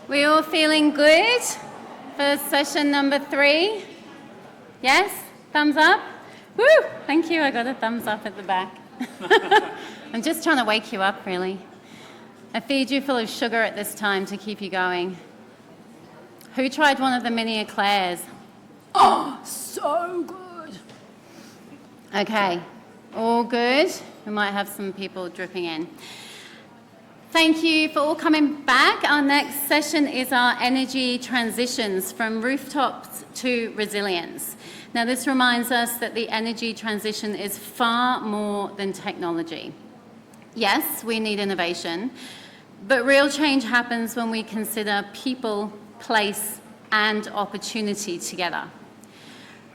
We all feeling good for session number 3? Yes? Thumbs up? Woo! Thank you, I got a thumbs up at the back. I'm just trying to wake you up, really. I feed you full of sugar at this time to keep you going. Who tried one of the mini eclairs? Oh, so good. Okay, all good. We might have some people dripping in. Thank you for all coming back. Our next session is our energy transitions from rooftops to resilience. Now, this reminds us that the energy transition is far more than technology. Yes, we need innovation, but real change happens when we consider people, place, and opportunity together.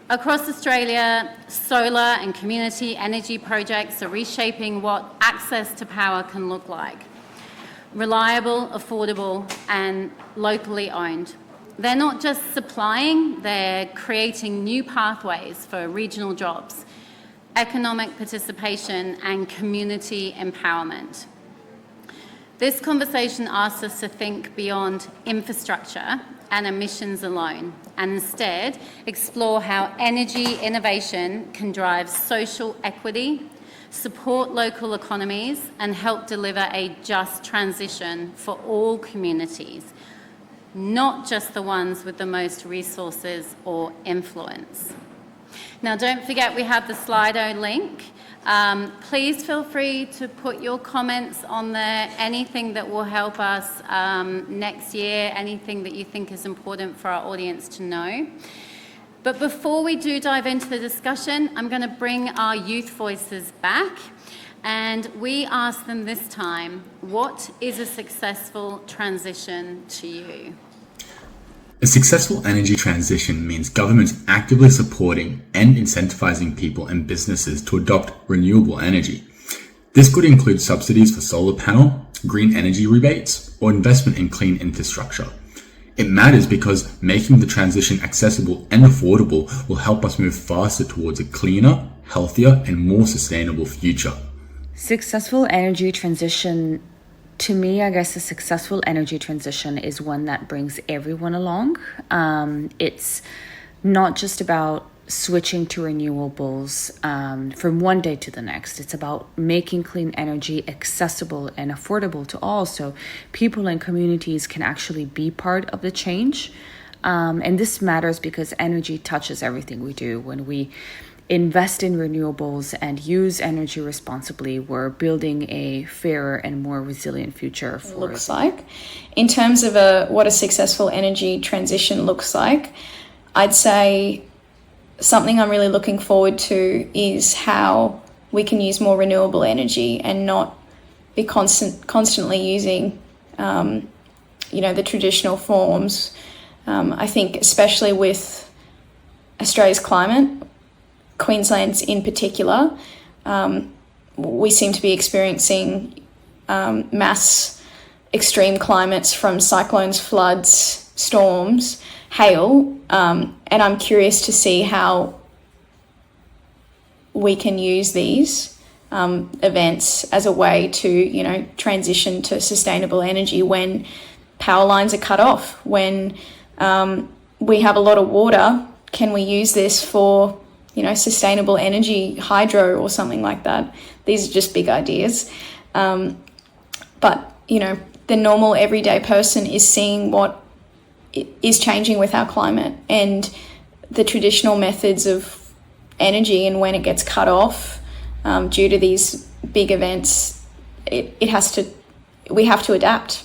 Across Australia, solar and community energy projects are reshaping what access to power can look like. Reliable, affordable, and locally owned. They're not just supplying, they're creating new pathways for regional jobs, economic participation, and community empowerment. This conversation asks us to think beyond infrastructure and emissions alone, and instead explore how energy innovation can drive social equity, support local economies, and help deliver a just transition for all communities, not just the ones with the most resources or influence. Now, don't forget we have the Slido link. Please feel free to put your comments on there, anything that will help us next year, anything that you think is important for our audience to know. But before we do dive into the discussion, I'm going to bring our youth voices back, and we ask them this time, what is a successful transition to you? A successful energy transition means governments actively supporting and incentivizing people and businesses to adopt renewable energy. This could include subsidies for solar panel, green energy rebates, or investment in clean infrastructure. It matters because making the transition accessible and affordable will help us move faster towards a cleaner, healthier, and more sustainable future. Successful energy transition, to me, I guess a successful energy transition is one that brings everyone along. It's not just about switching to renewables from one day to the next. It's about making clean energy accessible and affordable to all, so people and communities can actually be part of the change. And this matters because energy touches everything we do. When we invest in renewables and use energy responsibly, we're building a fairer and more resilient future for looks like. In terms of what a successful energy transition looks like, I'd say something I'm really looking forward to is how we can use more renewable energy and not be constantly using, the traditional forms. I think especially with Australia's climate, Queensland's in particular, we seem to be experiencing mass extreme climates from cyclones, floods, storms, hail, and I'm curious to see how we can use these events as a way to, transition to sustainable energy when power lines are cut off, when we have a lot of water. Can we use this for, sustainable energy, hydro or something like that? These are just big ideas. But, the normal everyday person is seeing what is changing with our climate, and the traditional methods of energy, and when it gets cut off due to these big events, we have to adapt.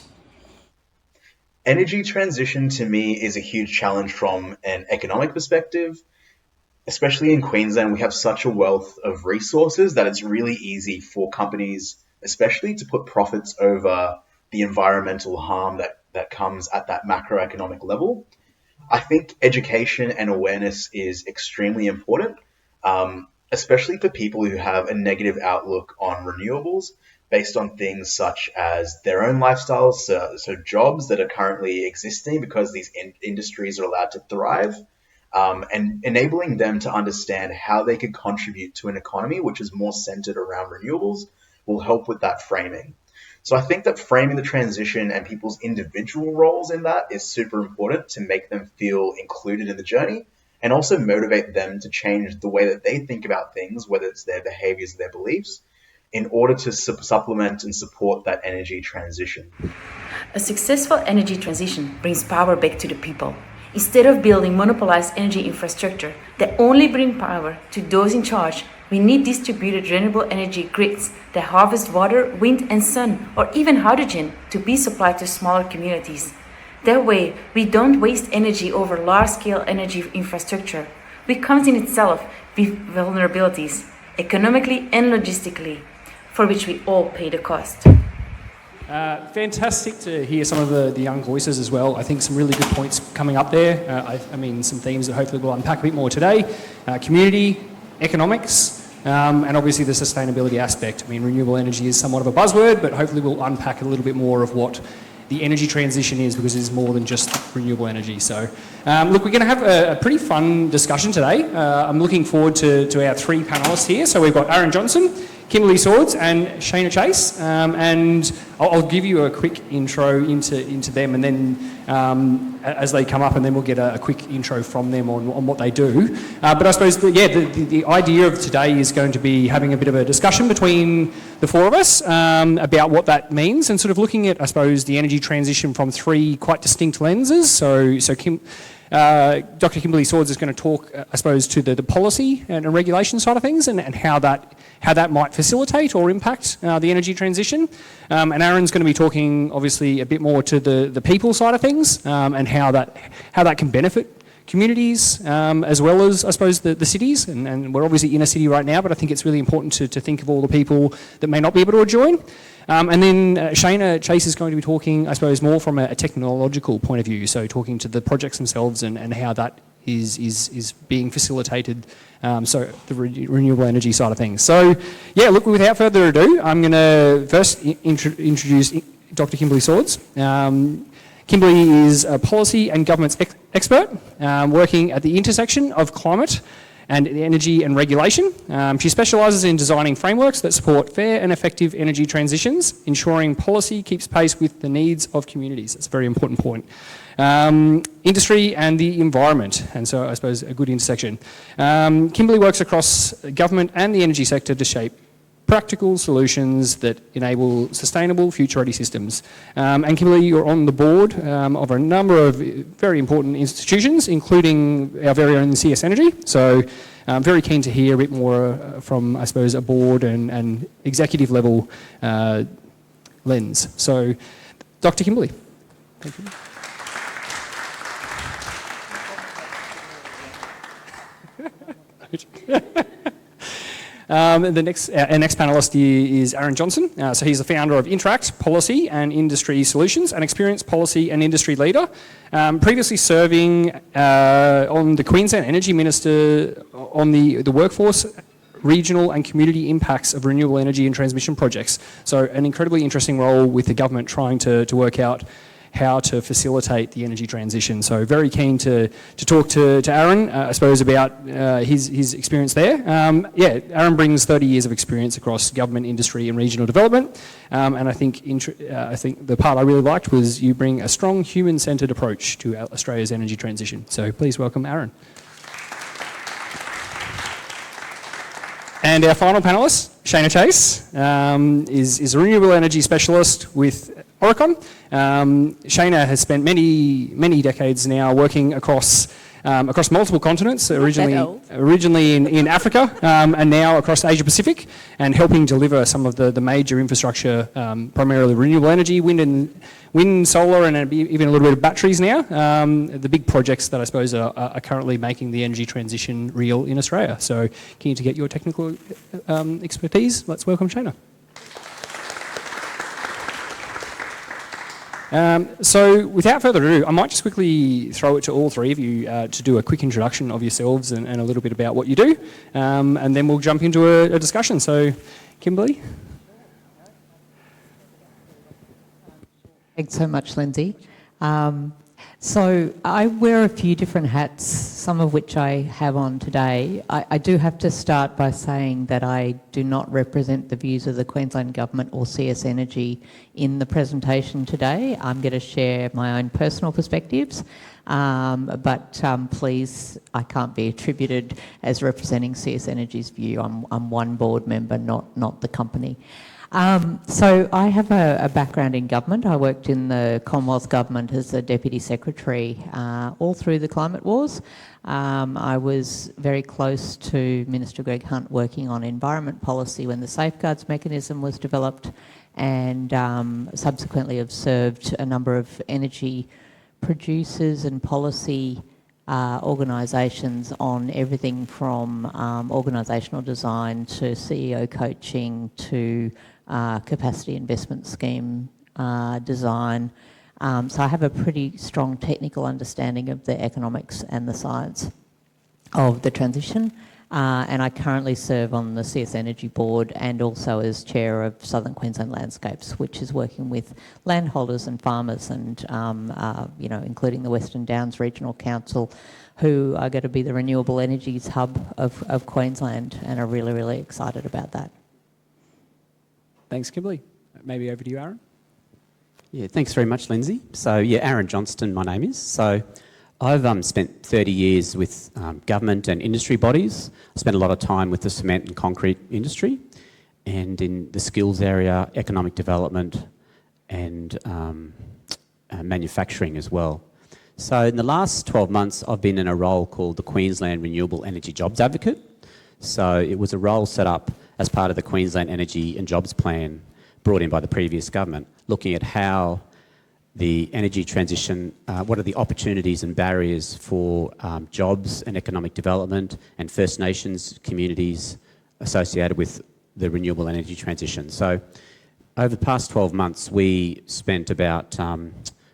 Energy transition to me is a huge challenge from an economic perspective. Especially in Queensland, we have such a wealth of resources that it's really easy for companies, especially, to put profits over the environmental harm that comes at that macroeconomic level. I think education and awareness is extremely important, especially for people who have a negative outlook on renewables based on things such as their own lifestyles, so jobs that are currently existing because these industries are allowed to thrive, and enabling them to understand how they could contribute to an economy which is more centered around renewables will help with that framing. So I think that framing the transition and people's individual roles in that is super important to make them feel included in the journey and also motivate them to change the way that they think about things, whether it's their behaviors, their beliefs, in order to supplement and support that energy transition. A successful energy transition brings power back to the people. Instead of building monopolized energy infrastructure that only bring power to those in charge, we need distributed renewable energy grids that harvest water, wind and sun, or even hydrogen to be supplied to smaller communities. That way, we don't waste energy over large-scale energy infrastructure, which comes in itself with vulnerabilities, economically and logistically, for which we all pay the cost. Fantastic to hear some of the young voices as well. I think some really good points coming up there. I mean, some themes that hopefully we'll unpack a bit more today. Community, economics, and obviously the sustainability aspect. I mean, renewable energy is somewhat of a buzzword, but hopefully we'll unpack a little bit more of what the energy transition is, because it is more than just renewable energy. So, look, we're going to have a pretty fun discussion today. I'm looking forward to our three panellists here. So we've got Aaron Johnson, Kimberly Swords and Shayna Chase, and I'll give you a quick intro into them, and then as they come up, and then we'll get a quick intro from them on what they do. But I suppose, the idea of today is going to be having a bit of a discussion between the four of us about what that means, and sort of looking at, I suppose, the energy transition from three quite distinct lenses. So Dr. Kimberly Swords is going to talk, I suppose, to the policy and regulation side of things, and how that might facilitate or impact the energy transition. And Aaron's going to be talking, obviously, a bit more to the people side of things, and how that can benefit communities, as well as, I suppose, the cities. And we're obviously in a city right now, but I think it's really important to think of all the people that may not be able to join. And then Shayna Chase is going to be talking, I suppose, more from a technological point of view, so talking to the projects themselves and how that is being facilitated, so the renewable energy side of things. So, yeah, look, without further ado, I'm going to first introduce Dr. Kimberly Swords. Kimberly is a policy and governments expert, working at the intersection of climate and energy and regulation. She specialises in designing frameworks that support fair and effective energy transitions, ensuring policy keeps pace with the needs of communities. That's a very important point. Industry and the environment, and so I suppose a good intersection. Kimberly works across government and the energy sector to shape practical solutions that enable sustainable future-ready systems. And Kimberly, you're on the board of a number of very important institutions, including our very own CS Energy. So I'm very keen to hear a bit more from, I suppose, a board and executive level lens. So, Dr. Kimberly. Thank you. Our next panellist is Aaron Johnson. So he's the founder of Interact Policy and Industry Solutions, an experienced policy and industry leader, previously serving on the Queensland Energy Minister on the workforce, regional and community impacts of renewable energy and transmission projects. So an incredibly interesting role with the government trying to work out how to facilitate the energy transition. So very keen to talk to Aaron, I suppose, about his experience there. Aaron brings 30 years of experience across government, industry and regional development. And I think the part I really liked was you bring a strong human-centred approach to Australia's energy transition. So please welcome Aaron. And our final panellist, Shayna Chase, is a renewable energy specialist with Oricon. Shayna has spent many decades now working across multiple continents, originally in Africa, and now across Asia Pacific, and helping deliver some of the major infrastructure, primarily renewable energy, wind, solar, and even a little bit of batteries now. The big projects that I suppose are currently making the energy transition real in Australia. So keen to get your technical expertise. Let's welcome Shayna. So without further ado, I might just quickly throw it to all three of you to do a quick introduction of yourselves and a little bit about what you do, and then we'll jump into a discussion. So, Kimberly? Thanks so much, Lindsay. So I wear a few different hats, some of which I have on today. I do have to start by saying that I do not represent the views of the Queensland Government or CS Energy in the presentation today. I'm going to share my own personal perspectives, but please, I can't be attributed as representing CS Energy's view. I'm one board member, not the company. So I have a background in government. I worked in the Commonwealth Government as a Deputy Secretary all through the climate wars. I was very close to Minister Greg Hunt working on environment policy when the safeguards mechanism was developed, and subsequently have served a number of energy producers and policy organisations on everything from organisational design to CEO coaching to capacity investment scheme design. So I have a pretty strong technical understanding of the economics and the science of the transition. And I currently serve on the CS Energy Board and also as chair of Southern Queensland Landscapes, which is working with landholders and farmers and, including the Western Downs Regional Council, who are going to be the renewable energies hub of Queensland, and are really, really excited about that. Thanks, Kimberly. Maybe over to you, Aaron. Yeah, thanks very much, Lindsay. So, Aaron Johnston, my name is. So, I've spent 30 years with government and industry bodies. I spent a lot of time with the cement and concrete industry, and in the skills area, economic development and manufacturing as well. So in the last 12 months, I've been in a role called the Queensland Renewable Energy Jobs Advocate. So it was a role set up as part of the Queensland Energy and Jobs Plan brought in by the previous government, looking at how the energy transition, what are the opportunities and barriers for jobs and economic development and First Nations communities associated with the renewable energy transition. So over the past 12 months, we spent about,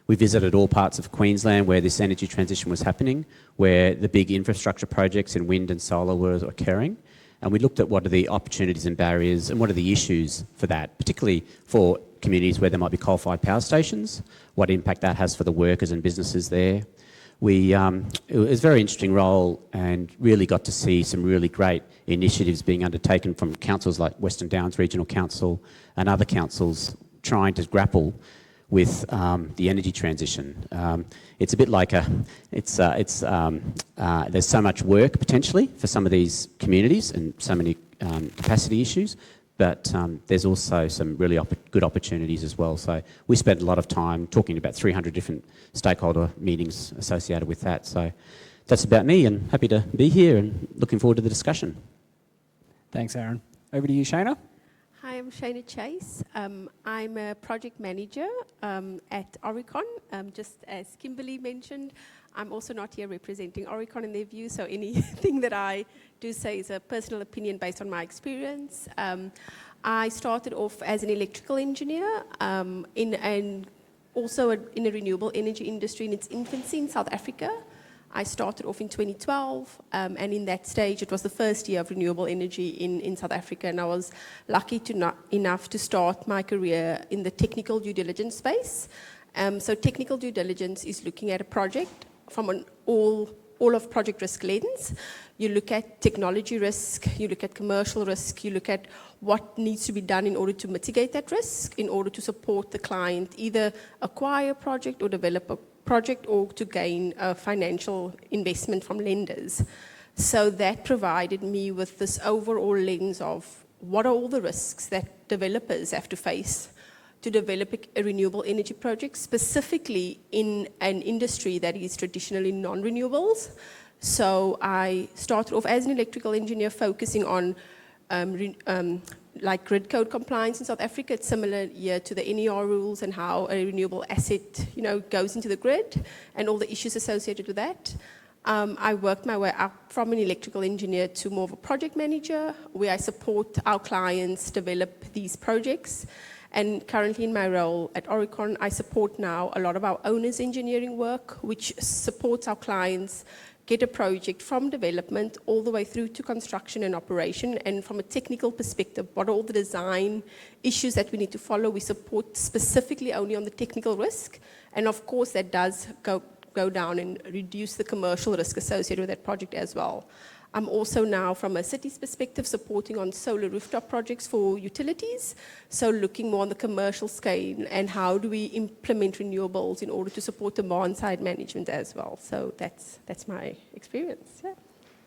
we visited all parts of Queensland where this energy transition was happening, where the big infrastructure projects in wind and solar were occurring. And we looked at what are the opportunities and barriers and what are the issues for that, particularly for communities where there might be coal-fired power stations, what impact that has for the workers and businesses there. It was a very interesting role and really got to see some really great initiatives being undertaken from councils like Western Downs Regional Council and other councils trying to grapple with the energy transition. It's a bit like there's so much work potentially for some of these communities and so many capacity issues, but there's also some really good opportunities as well. So we spent a lot of time talking about 300 different stakeholder meetings associated with that. So that's about me, and happy to be here and looking forward to the discussion. Thanks, Aaron. Over to you, Shana. Hi, I'm Shana Chase. I'm a project manager at Oricon. Just as Kimberly mentioned, I'm also not here representing Oricon in their view, so anything that I do say is a personal opinion based on my experience. I started off as an electrical engineer and also in a renewable energy industry in its infancy in South Africa. I started off in 2012, and in that stage, it was the first year of renewable energy in South Africa, and I was lucky enough to start my career in the technical due diligence space. So technical due diligence is looking at a project from an all of project risk lens. You look at technology risk, you look at commercial risk, you look at what needs to be done in order to mitigate that risk, in order to support the client, either acquire a project or develop a project or to gain a financial investment from lenders. So that provided me with this overall lens of what are all the risks that developers have to face to develop a renewable energy project, specifically in an industry that is traditionally non-renewables. So I started off as an electrical engineer focusing on like grid code compliance in South Africa. It's similar here to the NER rules and how a renewable asset, goes into the grid and all the issues associated with that. I worked my way up from an electrical engineer to more of a project manager, where I support our clients develop these projects. And currently in my role at Oricon, I support now a lot of our owners' engineering work, which supports our clients get a project from development all the way through to construction and operation. And from a technical perspective, what are all the design issues that we need to follow? We support specifically only on the technical risk. And of course, that does go down and reduce the commercial risk associated with that project as well. I'm also now, from a city's perspective, supporting on solar rooftop projects for utilities. So looking more on the commercial scale and how do we implement renewables in order to support demand-side management as well. So that's my experience. Yeah.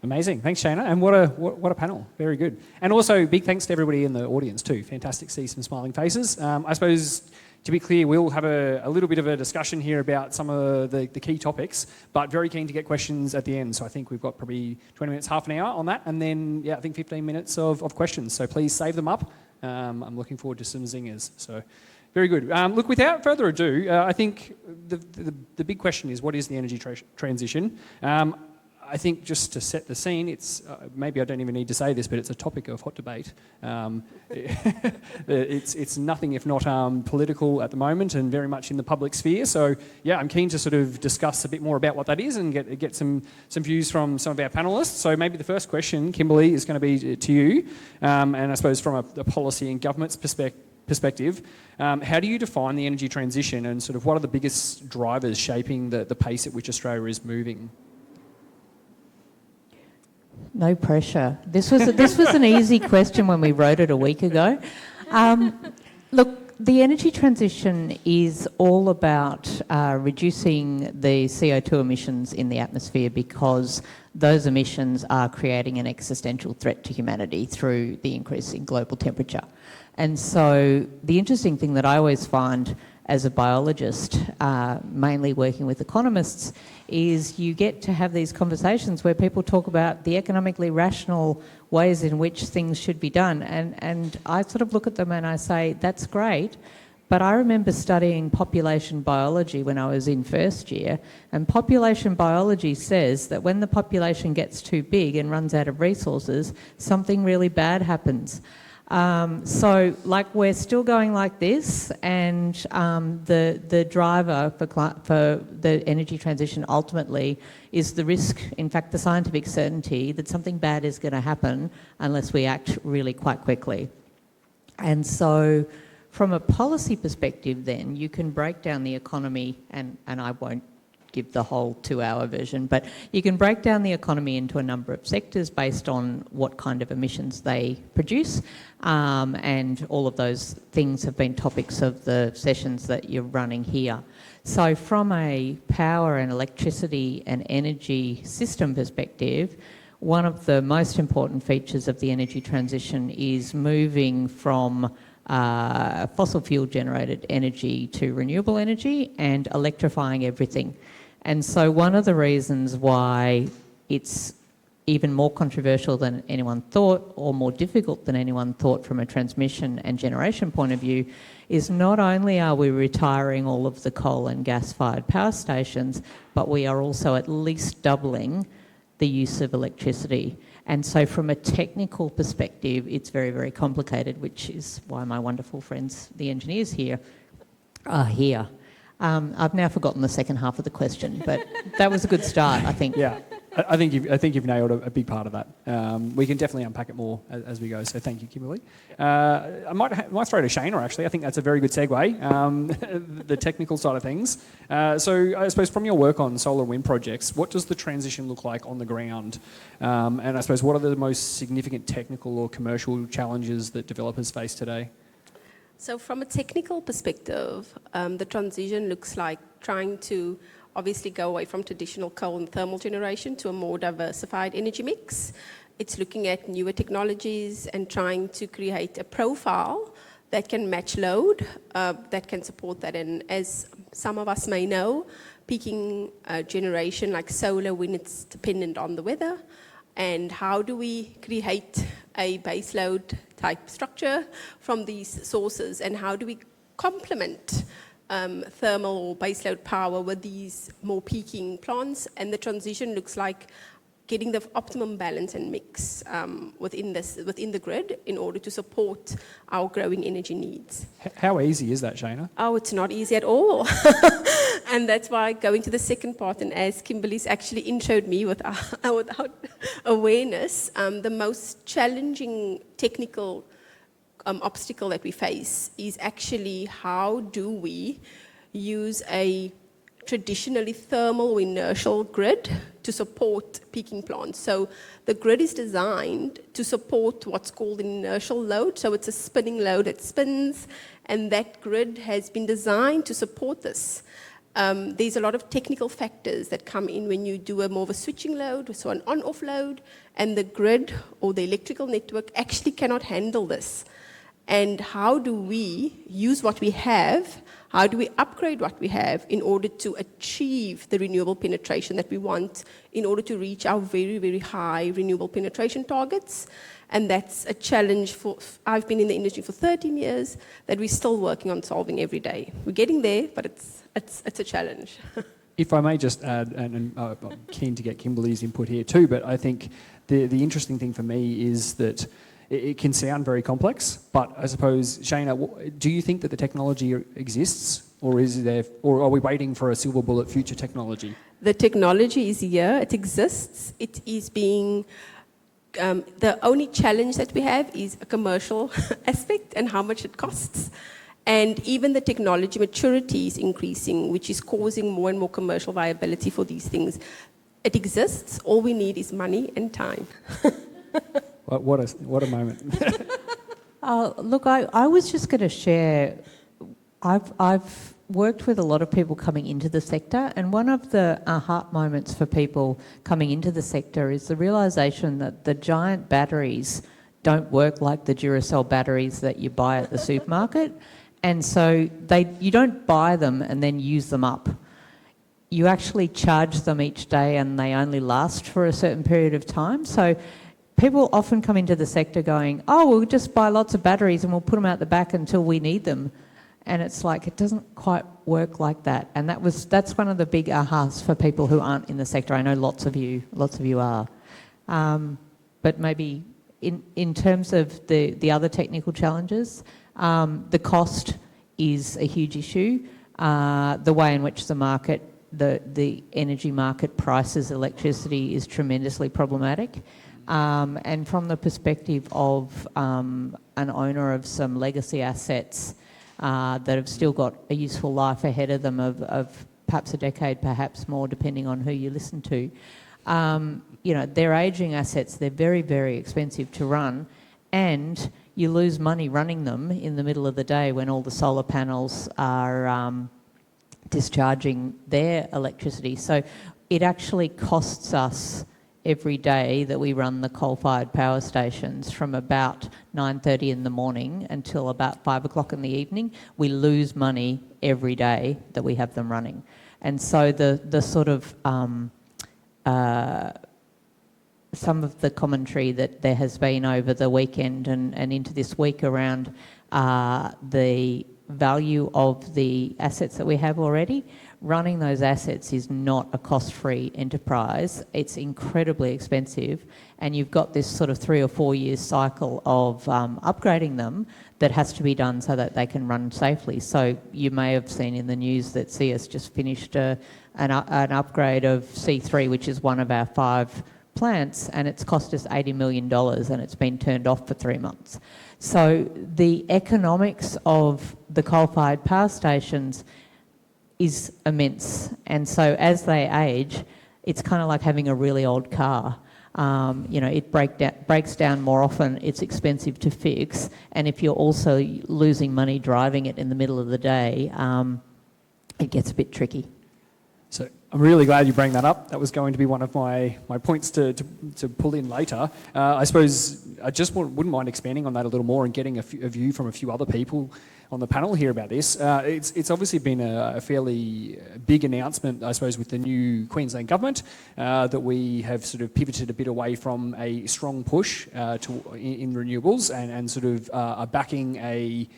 Amazing. Thanks, Shana. And what a panel. Very good. And also, big thanks to everybody in the audience too. Fantastic to see some smiling faces. I suppose, to be clear, we'll have a little bit of a discussion here about some of the key topics, but very keen to get questions at the end. So I think we've got probably 20 minutes, half an hour on that, and then, I think 15 minutes of questions. So please save them up. I'm looking forward to some zingers. So very good. Look, without further ado, I think the big question is, what is the energy transition? I think just to set the scene, it's maybe I don't even need to say this, but it's a topic of hot debate. It's nothing if not political at the moment, and very much in the public sphere. So I'm keen to sort of discuss a bit more about what that is and get some views from some of our panellists. So maybe the first question, Kimberly, is going to be to you, and I suppose from a policy and government's perspective, how do you define the energy transition, and sort of what are the biggest drivers shaping the pace at which Australia is moving? No pressure. This was an easy question when we wrote it a week ago. Look, the energy transition is all about reducing the CO2 emissions in the atmosphere, because those emissions are creating an existential threat to humanity through the increase in global temperature. And so the interesting thing that I always find as a biologist, mainly working with economists, is you get to have these conversations where people talk about the economically rational ways in which things should be done. And I sort of look at them and I say, that's great. But I remember studying population biology when I was in first year, and population biology says that when the population gets too big and runs out of resources, something really bad happens. So, like, we're still going like this, and the driver for the energy transition ultimately is the risk, in fact, the scientific certainty that something bad is going to happen unless we act really quite quickly. And so, from a policy perspective, then, you can break down the economy, and I won't give the whole 2-hour version, but you can break down the economy into a number of sectors based on what kind of emissions they produce, and all of those things have been topics of the sessions that you're running here. So from a power and electricity and energy system perspective, one of the most important features of the energy transition is moving from fossil fuel generated energy to renewable energy and electrifying everything. And so one of the reasons why it's even more controversial than anyone thought, or more difficult than anyone thought from a transmission and generation point of view, is not only are we retiring all of the coal and gas-fired power stations, but we are also at least doubling the use of electricity. And so from a technical perspective, it's very, very complicated, which is why my wonderful friends, the engineers here, are here. I've now forgotten the second half of the question, but that was a good start, I think. Yeah, I think you've nailed a big part of that. We can definitely unpack it more as we go, so thank you, Kimberly. I might throw to Shana, actually. I think that's a very good segue, the technical side of things. So I suppose from your work on solar and wind projects, what does the transition look like on the ground? And I suppose what are the most significant technical or commercial challenges that developers face today? So from a technical perspective, the transition looks like trying to obviously go away from traditional coal and thermal generation to a more diversified energy mix. It's looking at newer technologies and trying to create a profile that can match load, that can support that. And as some of us may know, peaking generation like solar, when it's dependent on the weather, and how do we create a baseload type structure from these sources, and how do we complement thermal or baseload power with these more peaking plants? And the transition looks like getting the optimum balance and mix within the grid in order to support our growing energy needs. How easy is that, Shana? Oh, it's not easy at all. And that's why going to the second part, and as Kimberly's actually introed me without awareness, the most challenging technical obstacle that we face is actually how do we use a traditionally thermal or inertial grid to support peaking plants. So the grid is designed to support what's called an inertial load. So it's a spinning load that spins, and that grid has been designed to support this. There's a lot of technical factors that come in when you do more of a switching load, so an on-off load, and the grid or the electrical network actually cannot handle this. And how do we use what we have? How do we upgrade what we have in order to achieve the renewable penetration that we want in order to reach our very, very high renewable penetration targets? And that's a challenge I've been in the industry for 13 years that we're still working on solving every day. We're getting there, but it's a challenge. If I may just add, and I'm keen to get Kimberly's input here too, but I think the interesting thing for me is that it can sound very complex, but I suppose, Shana, do you think that the technology exists, or are we waiting for a silver bullet future technology? The technology is here, it exists, it is being, the only challenge that we have is a commercial aspect and how much it costs. And even the technology maturity is increasing, which is causing more and more commercial viability for these things. It exists, all we need is money and time. What a moment. Look, I was just going to share, I've worked with a lot of people coming into the sector, and one of the aha moments for people coming into the sector is the realisation that the giant batteries don't work like the Duracell batteries that you buy at the supermarket. And so you don't buy them and then use them up. You actually charge them each day and they only last for a certain period of time. So people often come into the sector going, oh, we'll just buy lots of batteries and we'll put them out the back until we need them. And it's like, it doesn't quite work like that. And that's one of the big ahas for people who aren't in the sector. I know lots of you are. But maybe in terms of the other technical challenges, the cost is a huge issue. The way in which the energy market prices electricity is tremendously problematic. And from the perspective of an owner of some legacy assets that have still got a useful life ahead of them of perhaps a decade, perhaps more, depending on who you listen to, they're ageing assets, they're very, very expensive to run, and you lose money running them in the middle of the day when all the solar panels are discharging their electricity. So it actually costs us every day that we run the coal-fired power stations from about 9:30 in the morning until about 5 o'clock in the evening. We lose money every day that we have them running. And so the sort of some of the commentary that there has been over the weekend and into this week around the value of the assets that we have already, running those assets is not a cost-free enterprise. It's incredibly expensive, and you've got this sort of 3 or 4 year cycle of upgrading them that has to be done so that they can run safely. So you may have seen in the news that CS just finished an upgrade of C3, which is one of our 5 plants, and it's cost us $80 million and it's been turned off for 3 months. So the economics of the coal-fired power stations is immense, and so as they age, it's kind of like having a really old car. It breaks down more often, it's expensive to fix, and if you're also losing money driving it in the middle of the day, it gets a bit tricky. So I'm really glad you bring that up. That was going to be one of my points to pull in later. I suppose I just wouldn't mind expanding on that a little more and getting a view from a few other people on the panel here about this. It's obviously been a fairly big announcement, I suppose, with the new Queensland government that we have sort of pivoted a bit away from a strong push in renewables and sort of are backing a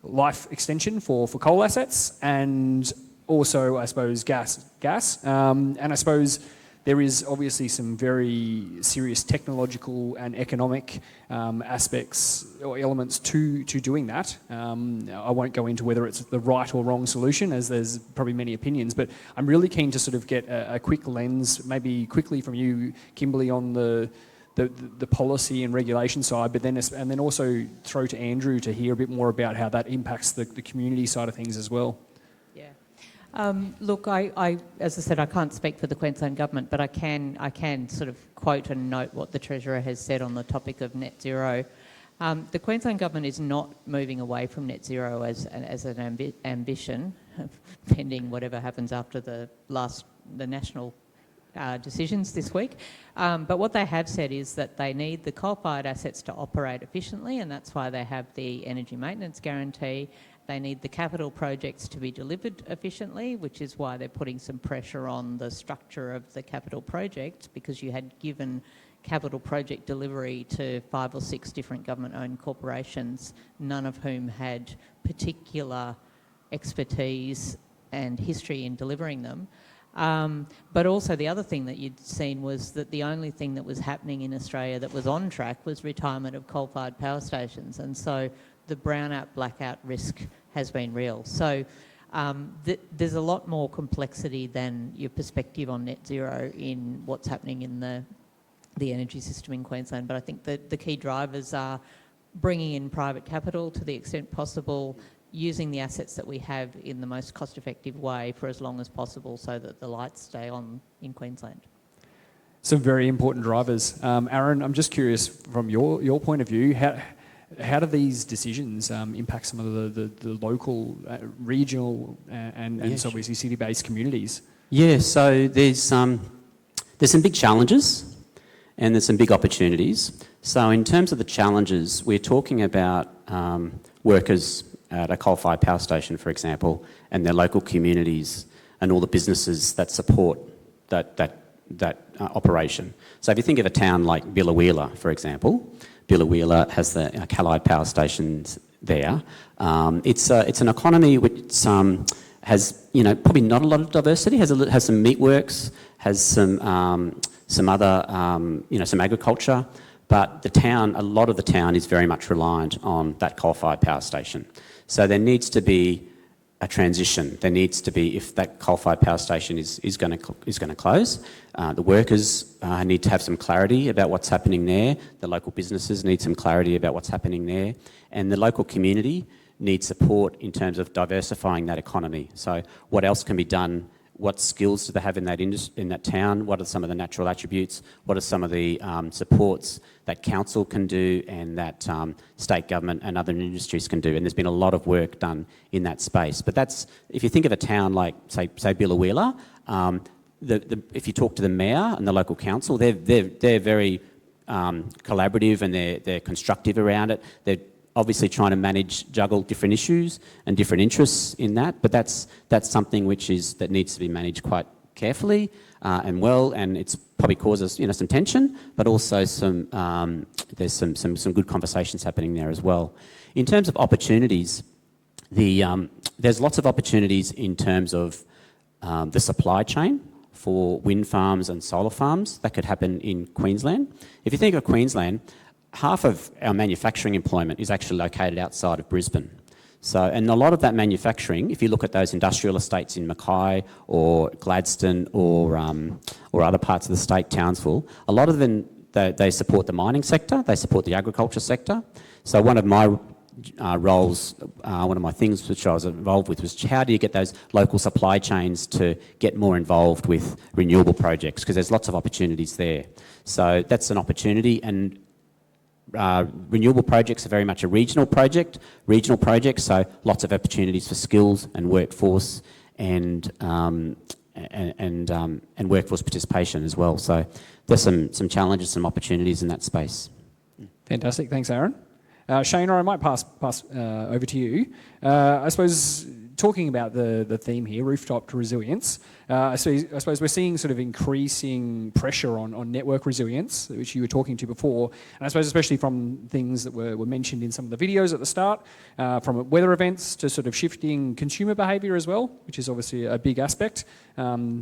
life extension for coal assets and also, I suppose, gas. And I suppose there is obviously some very serious technological and economic aspects or elements to doing that. I won't go into whether it's the right or wrong solution, as there's probably many opinions, but I'm really keen to sort of get a quick lens, maybe quickly from you, Kimberly, on the policy and regulation side, but then also throw to Andrew to hear a bit more about how that impacts the community side of things as well. Look, I, as I said, I can't speak for the Queensland Government, but I can sort of quote and note what the Treasurer has said on the topic of net zero. The Queensland Government is not moving away from net zero as an ambition, pending whatever happens after the national decisions this week. But what they have said is that they need the coal-fired assets to operate efficiently, and that's why they have the energy maintenance guarantee. They need the capital projects to be delivered efficiently, which is why they're putting some pressure on the structure of the capital project, because you had given capital project delivery to 5 or 6 different government-owned corporations, none of whom had particular expertise and history in delivering them. But also the other thing that you'd seen was that the only thing that was happening in Australia that was on track was retirement of coal-fired power stations, and so the brownout blackout risk has been real. So there's a lot more complexity than your perspective on net zero in what's happening in the energy system in Queensland. But I think that the key drivers are bringing in private capital to the extent possible, using the assets that we have in the most cost-effective way for as long as possible so that the lights stay on in Queensland. Some very important drivers. Aaron, I'm just curious from your point of view, how do these decisions impact some of the local, regional and obviously city-based communities? Yeah, so there's some big challenges and there's some big opportunities. So in terms of the challenges, we're talking about workers at a coal-fired power station, for example, and their local communities and all the businesses that support that operation. So if you think of a town like Biloela, for example, Biloela has the Callide power stations there. It's an economy which has probably not a lot of diversity. Has some meatworks, has some other some agriculture, but a lot of the town is very much reliant on that coal-fired power station. So there needs to be a transition. There needs to be, if that coal-fired power station is going to close, the workers need to have some clarity about what's happening there. The local businesses need some clarity about what's happening there, and the local community needs support in terms of diversifying that economy. So, what else can be done? What skills do they have in that town? What are some of the natural attributes? What are some of the supports that council can do and that state government and other industries can do? And there's been a lot of work done in that space. But that's, if you think of a town like, say Biloela, if you talk to the mayor and the local council, they're very collaborative and they're constructive around it. They're obviously trying to juggle different issues and different interests in that, but that's something that needs to be managed quite carefully and well, and it's probably causes some tension, but also there's some good conversations happening there as well. In terms of opportunities, there's lots of opportunities in terms of the supply chain for wind farms and solar farms that could happen in Queensland. If you think of Queensland, half of our manufacturing employment is actually located outside of Brisbane. So, and a lot of that manufacturing, if you look at those industrial estates in Mackay or Gladstone or other parts of the state, Townsville, a lot of them, they support the mining sector, they support the agriculture sector. So one of my roles, one of my things which I was involved with was how do you get those local supply chains to get more involved with renewable projects, because there's lots of opportunities there. So that's an opportunity, and renewable projects are very much a regional project, so lots of opportunities for skills and workforce and workforce participation as well. So there's some challenges, some opportunities in that space. Fantastic, thanks Aaron. Shana, I might pass over to you. I suppose talking about the theme here, rooftop to resilience, I suppose we're seeing sort of increasing pressure on network resilience, which you were talking to before, and I suppose especially from things that were mentioned in some of the videos at the start, from weather events to sort of shifting consumer behaviour as well, which is obviously a big aspect,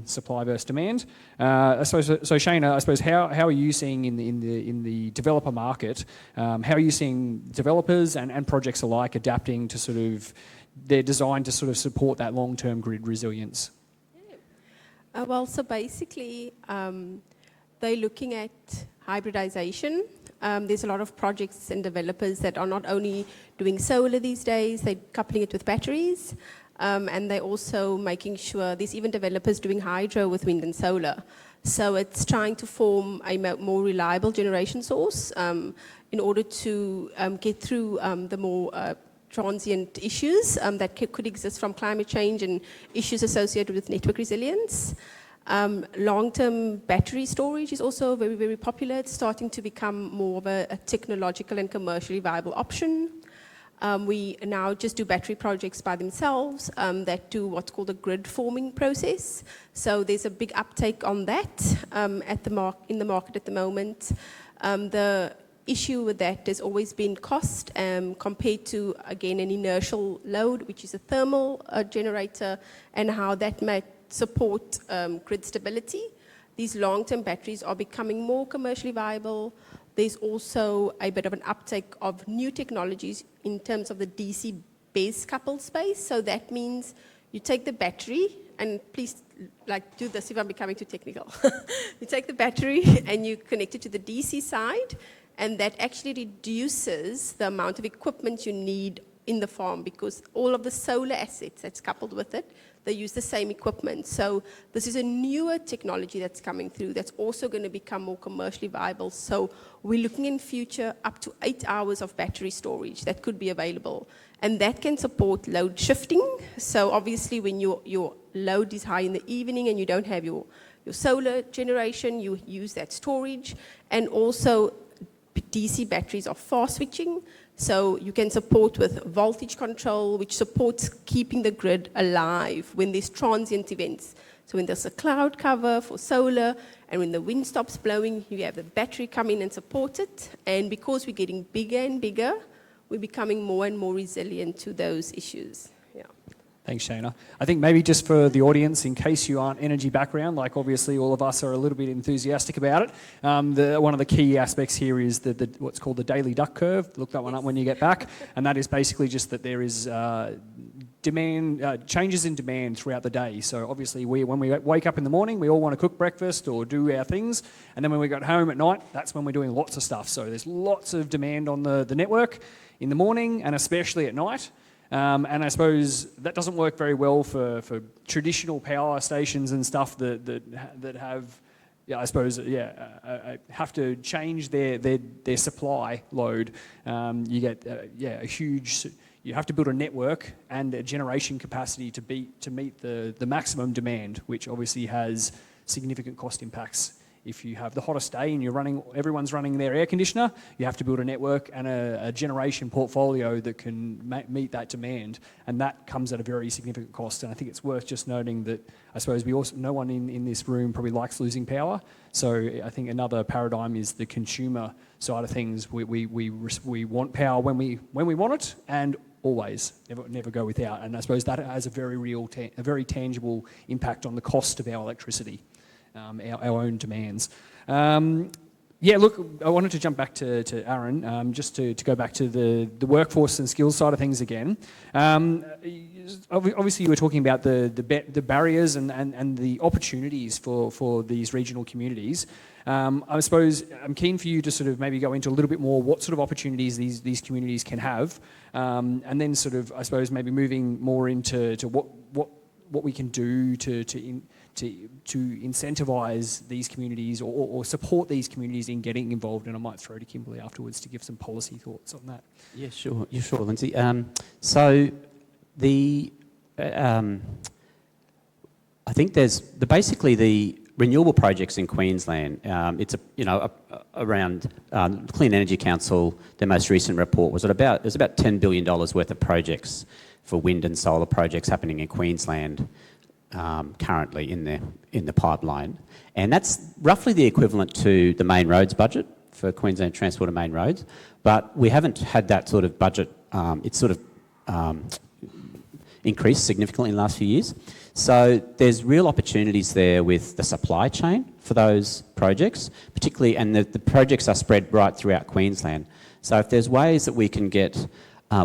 supply versus demand. I suppose, so Shana, I suppose how are you seeing in the developer market, how are you seeing developers and projects alike adapting to sort of they're designed to sort of support that long-term grid resilience? Well, so basically, they're looking at hybridization. There's a lot of projects and developers that are not only doing solar these days, they're coupling it with batteries, and they're also making sure there's even developers doing hydro with wind and solar. So it's trying to form a more reliable generation source in order to get through the more transient issues that could exist from climate change and issues associated with network resilience. Long-term battery storage is also very, very popular. It's starting to become more of a technological and commercially viable option. We now just do battery projects by themselves that do what's called a grid forming process. So there's a big uptake on that in the market at the moment. The issue with that has always been cost compared to, again, an inertial load, which is a thermal generator, and how that might support grid stability. These long-term batteries are becoming more commercially viable. There's also a bit of an uptake of new technologies in terms of the DC base coupled space. So that means you take the battery, and please do this if I'm becoming too technical. You take the battery and you connect it to the DC side, and that actually reduces the amount of equipment you need in the farm, because all of the solar assets that's coupled with it, they use the same equipment. So this is a newer technology that's coming through that's also going to become more commercially viable. So we're looking in future up to 8 hours of battery storage that could be available. And that can support load shifting. So obviously when your load is high in the evening and you don't have your solar generation, you use that storage. And also DC batteries are fast switching, so you can support with voltage control, which supports keeping the grid alive when there's transient events. So when there's a cloud cover for solar, and when the wind stops blowing, you have the battery come in and support it. And because we're getting bigger and bigger, we're becoming more and more resilient to those issues. Yeah. Thanks, Shana. I think maybe just for the audience, in case you aren't energy background, like obviously all of us are a little bit enthusiastic about it, one of the key aspects here is what's called the daily duck curve. Look that one up when you get back. And that is basically just that there is changes in demand throughout the day. So obviously when we wake up in the morning, we all want to cook breakfast or do our things. And then when we get home at night, that's when we're doing lots of stuff. So there's lots of demand on the network in the morning and especially at night. And I suppose that doesn't work very well for traditional power stations and stuff that have, have to change their supply load. You get a huge. You have to build a network and a generation capacity to meet the maximum demand, which obviously has significant cost impacts. If you have the hottest day and everyone's running their air conditioner, you have to build a network and a generation portfolio that can meet that demand, and that comes at a very significant cost. And I think it's worth just noting that I suppose no one in this room probably likes losing power. So I think another paradigm is the consumer side of things. We want power when we want it, and always, never go without. And I suppose that has a very real, a very tangible impact on the cost of our electricity. Our own demands. Look, I wanted to jump back to Aaron, just to go back to the workforce and skills side of things again. Obviously, you were talking about the barriers and the opportunities for these regional communities. I suppose I'm keen for you to sort of maybe go into a little bit more what sort of opportunities these communities can have, and then sort of, I suppose, maybe moving more into what we can do to incentivise these communities or support these communities in getting involved. And I might throw to Kimberly afterwards to give some policy thoughts on that. Yeah, sure. You're sure, Lindsay. So I think there's basically the renewable projects in Queensland. It's around Clean Energy Council. Their most recent report was about $10 billion worth of projects for wind and solar projects happening in Queensland currently in the pipeline. And that's roughly the equivalent to the main roads budget for Queensland Transport and Main Roads, but we haven't had that sort of budget. It's sort of increased significantly in the last few years. So there's real opportunities there with the supply chain for those projects, particularly, and the projects are spread right throughout Queensland. So if there's ways that we can get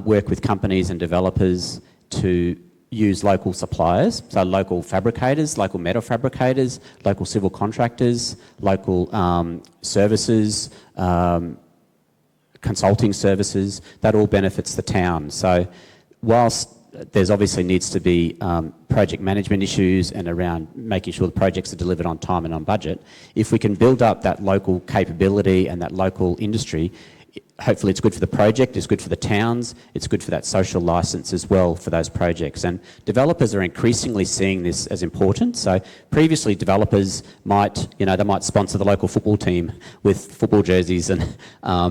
work with companies and developers to use local suppliers, so local fabricators, local metal fabricators, local civil contractors, local services, consulting services, that all benefits the town. So whilst there's obviously needs to be project management issues and around making sure the projects are delivered on time and on budget, if we can build up that local capability and that local industry, hopefully it's good for the project, it's good for the towns, it's good for that social licence as well for those projects. And developers are increasingly seeing this as important. So previously developers might, they might sponsor the local football team with football jerseys and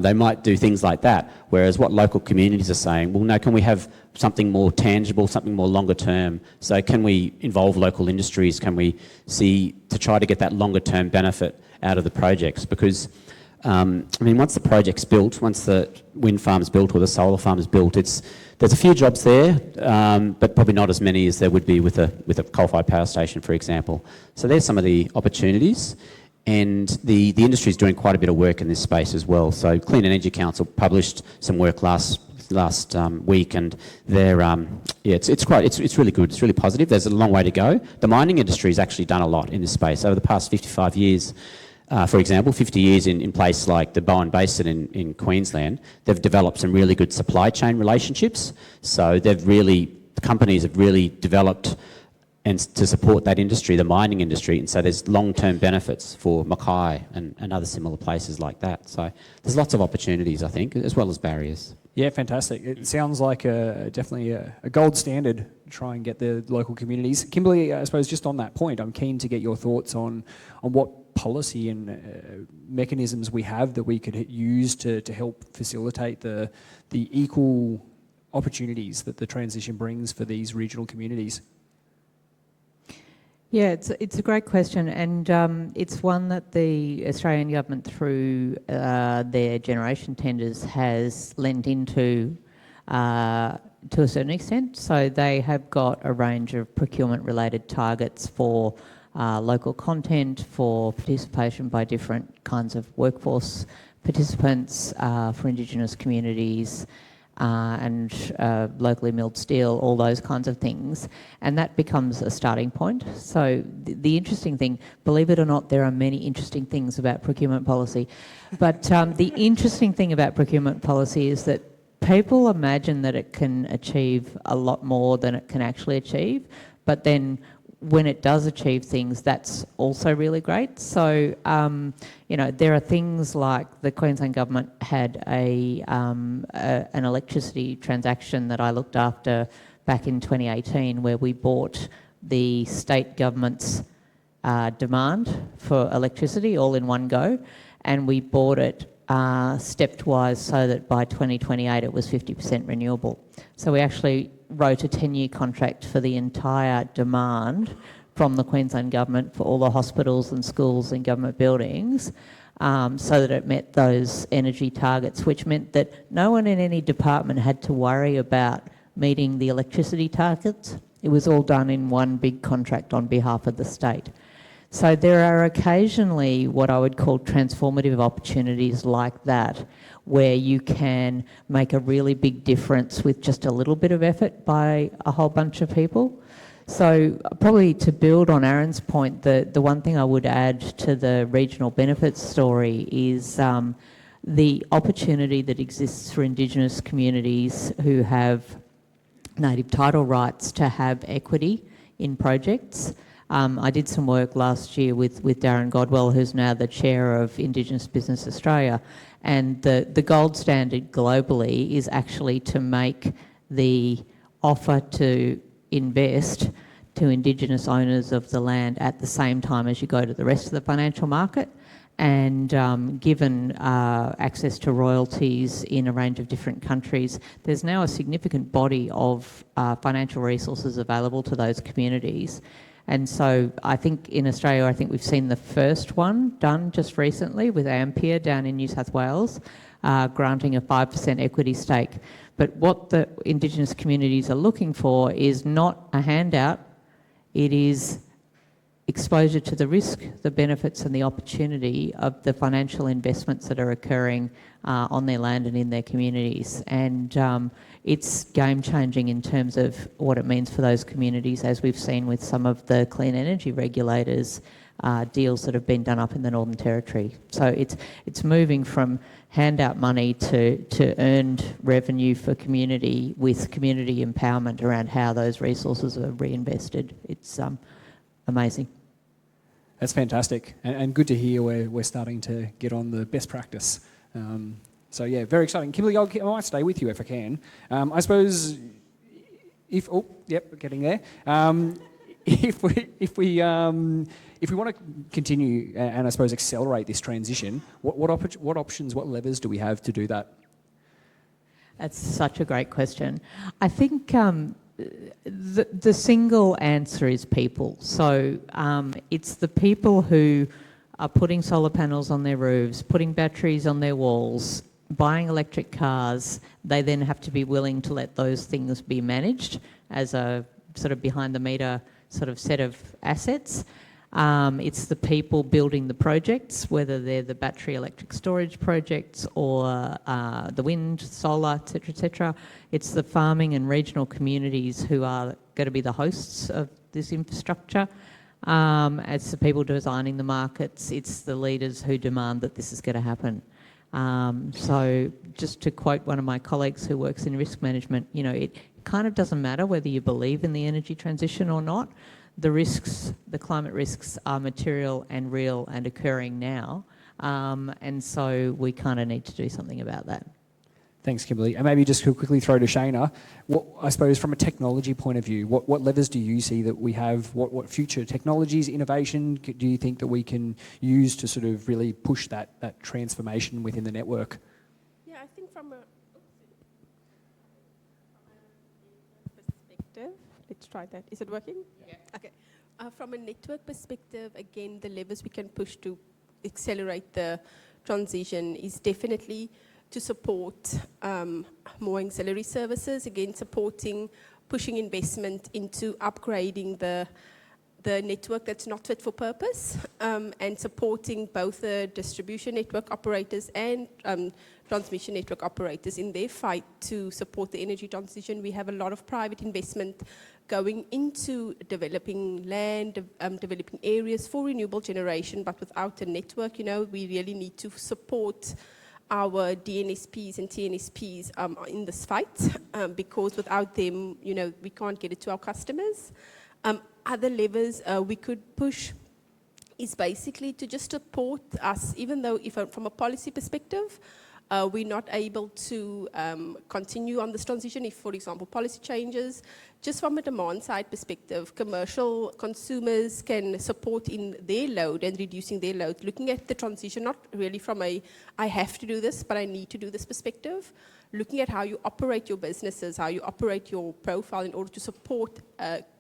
they might do things like that. Whereas what local communities are saying, well, no, can we have something more tangible, something more longer term? So can we involve local industries? Can we see to try to get that longer term benefit out of the projects? Because once the project's built, once the wind farm's built or the solar farm is built, there's a few jobs there, but probably not as many as there would be with a coal-fired power station, for example. So there's some of the opportunities, and the industry is doing quite a bit of work in this space as well. So Clean Energy Council published some work last week, and they're it's really good. It's really positive. There's a long way to go. The mining industry has actually done a lot in this space over the past 55 years. For example, 50 years in places like the Bowen Basin in Queensland, they've developed some really good supply chain relationships. So companies have really developed and to support that industry, the mining industry, and so there's long-term benefits for Mackay and other similar places like that. So there's lots of opportunities, I think, as well as barriers. Yeah, fantastic. It sounds like definitely a gold standard to try and get the local communities. Kimberly, I suppose just on that point, I'm keen to get your thoughts on what policy and mechanisms we have that we could use to help facilitate the equal opportunities that the transition brings for these regional communities. Yeah, it's a great question, and it's one that the Australian government, through their generation tenders, has lent into to a certain extent. So they have got a range of procurement-related targets for local content, for participation by different kinds of workforce participants, for Indigenous communities, and locally milled steel, all those kinds of things, and that becomes a starting point. So the interesting thing, believe it or not, there are many interesting things about procurement policy, but the interesting thing about procurement policy is that people imagine that it can achieve a lot more than it can actually achieve, but then when it does achieve things, that's also really great. So, there are things like the Queensland government had an electricity transaction that I looked after back in 2018, where we bought the state government's demand for electricity all in one go, and we bought it stepwise so that by 2028 it was 50% renewable. So we actually wrote a 10-year contract for the entire demand from the Queensland government for all the hospitals and schools and government buildings, so that it met those energy targets, which meant that no one in any department had to worry about meeting the electricity targets. It was all done in one big contract on behalf of the state. So there are occasionally what I would call transformative opportunities like that, where you can make a really big difference with just a little bit of effort by a whole bunch of people. So probably to build on Aaron's point, the one thing I would add to the regional benefits story is the opportunity that exists for Indigenous communities who have native title rights to have equity in projects. I did some work last year with Darren Godwell, who's now the chair of Indigenous Business Australia, and the gold standard globally is actually to make the offer to invest to Indigenous owners of the land at the same time as you go to the rest of the financial market. And given access to royalties in a range of different countries, there's now a significant body of financial resources available to those communities. And so I think in Australia, I think we've seen the first one done just recently with Ampere down in New South Wales, granting a 5% equity stake. But what the Indigenous communities are looking for is not a handout, it is exposure to the risk, the benefits and the opportunity of the financial investments that are occurring on their land and in their communities. And it's game-changing in terms of what it means for those communities, as we've seen with some of the clean energy regulators deals that have been done up in the Northern Territory. So it's moving from handout money to earned revenue for community with community empowerment around how those resources are reinvested. It's amazing. That's fantastic, and good to hear we're starting to get on the best practice. So yeah, very exciting. Kimberly, I might stay with you if I can. I suppose getting there. If we want to continue and I suppose accelerate this transition, what options, what levers do we have to do that? That's such a great question. I think the single answer is people. So it's the people who are putting solar panels on their roofs, putting batteries on their walls, buying electric cars. They then have to be willing to let those things be managed as a sort of behind the meter sort of set of assets. It's the people building the projects, whether they're the battery electric storage projects or the wind, solar, etc., etc. It's the farming and regional communities who are going to be the hosts of this infrastructure. It's the people designing the markets. It's the leaders who demand that this is going to happen. So just to quote one of my colleagues who works in risk management, it kind of doesn't matter whether you believe in the energy transition or not. The risks, the climate risks are material and real and occurring now. And so we kind of need to do something about that. Thanks, Kimberly. And maybe just quickly throw to Shana, I suppose from a technology point of view, what levers do you see that we have? What future technologies, innovation do you think that we can use to sort of really push that transformation within the network? Yeah, I think from a perspective, let's try that. Is it working? Yeah. Okay. From a network perspective, again, the levers we can push to accelerate the transition is definitely to support more ancillary services, again, pushing investment into upgrading the network that's not fit for purpose, and supporting both the distribution network operators and transmission network operators in their fight to support the energy transition. We have a lot of private investment going into developing land, developing areas for renewable generation, but without a network, we really need to support our DNSPs and TNSPs in this fight, because without them, we can't get it to our customers. Other levers we could push is basically to just support us, even though from a policy perspective, we're not able to continue on this transition if, for example, policy changes. Just from a demand side perspective, commercial consumers can support in their load and reducing their load, looking at the transition not really from I have to do this, but I need to do this perspective, looking at how you operate your businesses, how you operate your profile in order to support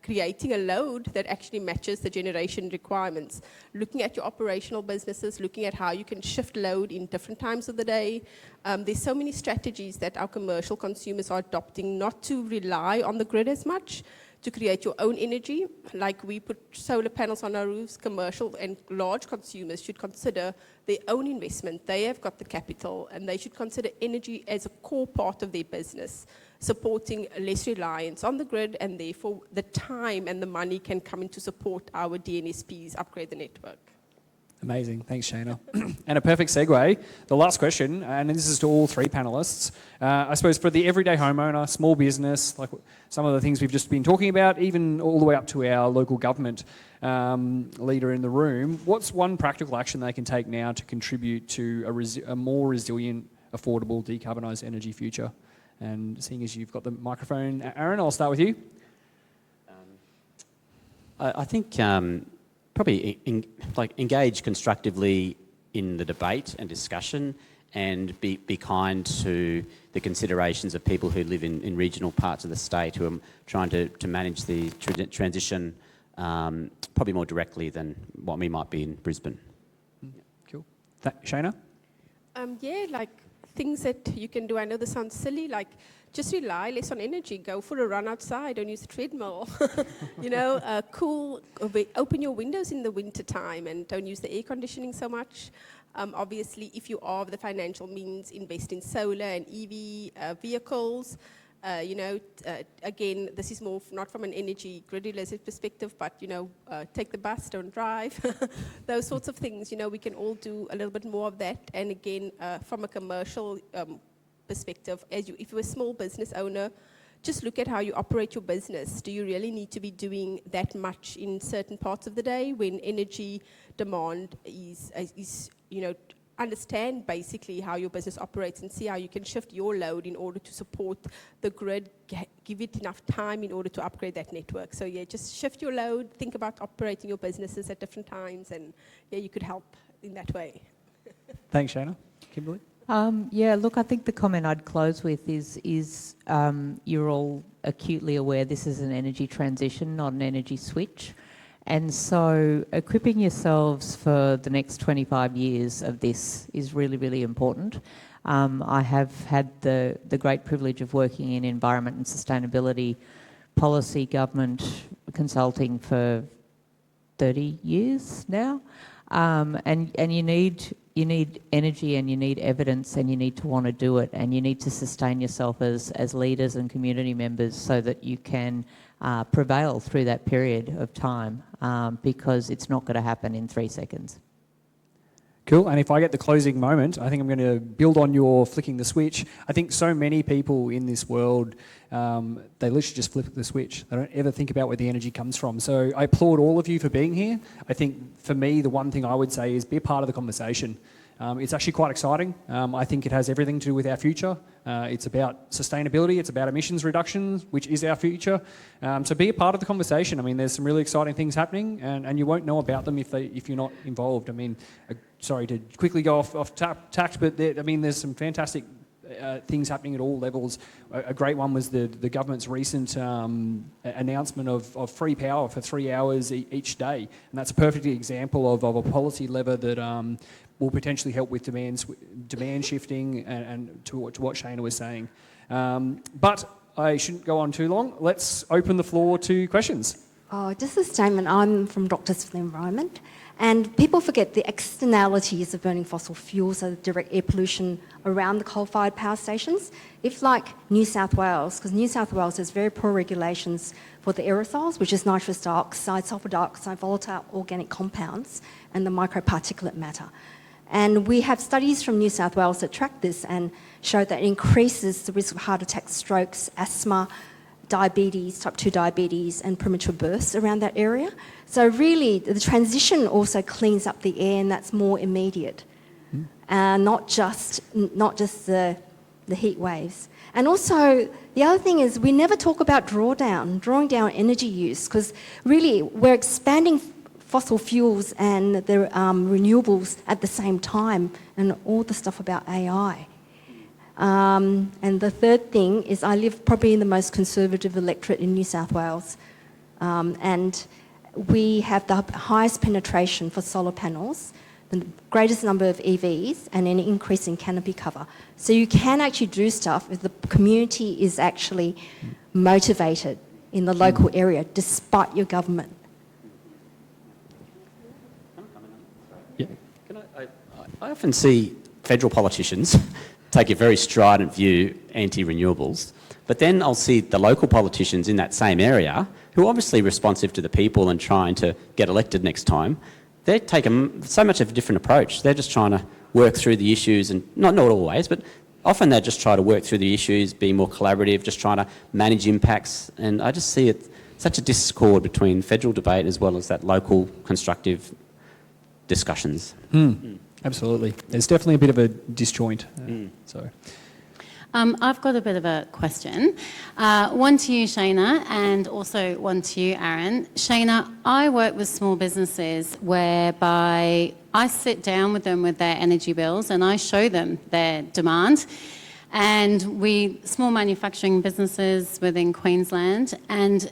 creating a load that actually matches the generation requirements, looking at your operational businesses, looking at how you can shift load in different times of the day. There's so many strategies that our commercial consumers are adopting, not to rely on the grid as much, to create your own energy. Like we put solar panels on our roofs, commercial and large consumers should consider their own investment. They have got the capital and they should consider energy as a core part of their business, supporting less reliance on the grid, and therefore the time and the money can come in to support our DNSPs, upgrade the network. Amazing. Thanks, Shana. And a perfect segue, the last question, and this is to all three panellists. I suppose for the everyday homeowner, small business, like some of the things we've just been talking about, even all the way up to our local government leader in the room, what's one practical action they can take now to contribute to a more resilient, affordable, decarbonised energy future? And seeing as you've got the microphone, Aaron, I'll start with you. I think... probably engage constructively in the debate and discussion, and be kind to the considerations of people who live in regional parts of the state who are trying to manage the transition probably more directly than what we might be in Brisbane. Cool. Shana? Yeah, like things that you can do. I know this sounds silly, like just rely less on energy. Go for a run outside. Don't use the treadmill. Open your windows in the winter time and don't use the air conditioning so much. Obviously, if you are of the financial means, invest in solar and EV vehicles. Again, this is more not from an energy grid-related perspective, but, take the bus, don't drive. Those sorts of things, we can all do a little bit more of that. And again, from a commercial perspective, if you're a small business owner, just look at how you operate your business. Do you really need to be doing that much in certain parts of the day when energy demand is understand basically how your business operates and see how you can shift your load in order to support the grid, give it enough time in order to upgrade that network. So yeah, just shift your load, think about operating your businesses at different times, and yeah, you could help in that way. Thanks, Shana. Kimberly? Look, I think the comment I'd close with is you're all acutely aware this is an energy transition, not an energy switch. And so equipping yourselves for the next 25 years of this is really, really important. I have had the great privilege of working in environment and sustainability policy, government consulting for 30 years now. And you need energy and you need evidence and you need to want to do it and you need to sustain yourself as leaders and community members so that you can prevail through that period of time because it's not going to happen in 3 seconds. Cool, and if I get the closing moment, I think I'm going to build on your flicking the switch. I think so many people in this world, they literally just flip the switch. They don't ever think about where the energy comes from. So I applaud all of you for being here. I think for me, the one thing I would say is be a part of the conversation. It's actually quite exciting. I think it has everything to do with our future. It's about sustainability, it's about emissions reductions, which is our future. So be a part of the conversation. I mean, there's some really exciting things happening and you won't know about them if you're not involved. I mean, sorry to quickly go off tact, but there's some fantastic things happening at all levels. A great one was the government's recent announcement of free power for 3 hours each day. And that's a perfect example of a policy lever that will potentially help with demand shifting and to what Shana was saying. But I shouldn't go on too long. Let's open the floor to questions. Just a statement. I'm from Doctors for the Environment. And people forget the externalities of burning fossil fuels, so the direct air pollution around the coal-fired power stations. If like New South Wales, because New South Wales has very poor regulations for the aerosols, which is nitrous dioxide, sulfur dioxide, volatile organic compounds, and the microparticulate matter. And we have studies from New South Wales that track this and show that it increases the risk of heart attacks, strokes, asthma, diabetes, type 2 diabetes, and premature births around that area. So really, the transition also cleans up the air, and that's more immediate, not just the heat waves. And also, the other thing is we never talk about drawing down energy use, because really we're expanding fossil fuels and the renewables at the same time, and all the stuff about AI. And the third thing is I live probably in the most conservative electorate in New South Wales, and we have the highest penetration for solar panels, the greatest number of EVs, and an increase in canopy cover. So you can actually do stuff if the community is actually motivated in the local area, despite your government. Yeah. I often see federal politicians take a very strident view anti-renewables, but then I'll see the local politicians in that same area who are obviously responsive to the people and trying to get elected next time. They take so much of a different approach. They're just trying to work through the issues, and not always, but often they just try to work through the issues, be more collaborative, just trying to manage impacts. And I just see it such a discord between federal debate as well as that local constructive discussions. Absolutely. There's definitely a bit of a disjoint. So, I've got a bit of a question. One to you, Shana, and also one to you, Aaron. Shana, I work with small businesses whereby I sit down with them with their energy bills and I show them their demand. And small manufacturing businesses within Queensland, and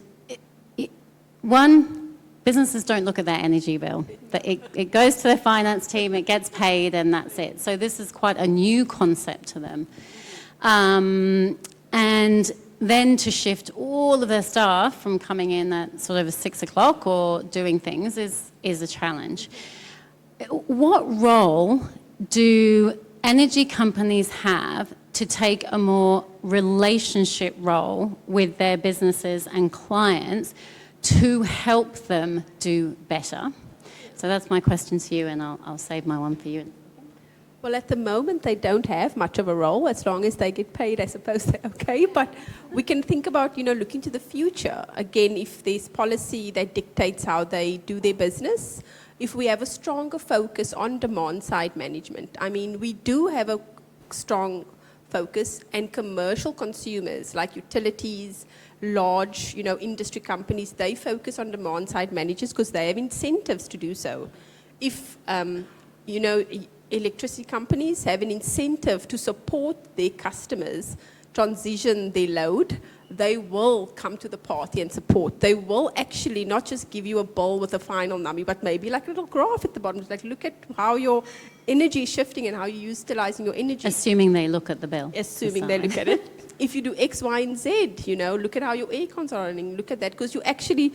businesses don't look at their energy bill. It goes to their finance team, it gets paid, and that's it. So this is quite a new concept to them. And then to shift all of their staff from coming in at sort of 6 o'clock or doing things is a challenge. What role do energy companies have to take a more relationship role with their businesses and clients to help them do better? So that's my question to you, and I'll save my one for you. Well, at the moment, they don't have much of a role. As long as they get paid, I suppose they're okay. But we can think about, looking to the future. Again, if there's policy that dictates how they do their business, if we have a stronger focus on demand-side management. I mean, we do have a strong focus, and commercial consumers like utilities, large, industry companies, they focus on demand-side managers because they have incentives to do so. If, electricity companies have an incentive to support their customers transition their load, they will come to the party and support. They will actually not just give you a bill with a final number, but maybe like a little graph at the bottom. It's like, look at how your energy is shifting and how you're utilizing your energy. Assuming they look at the bill. Assuming they look at it. If you do X, Y, and Z, look at how your air cons are running. Look at that, because you actually,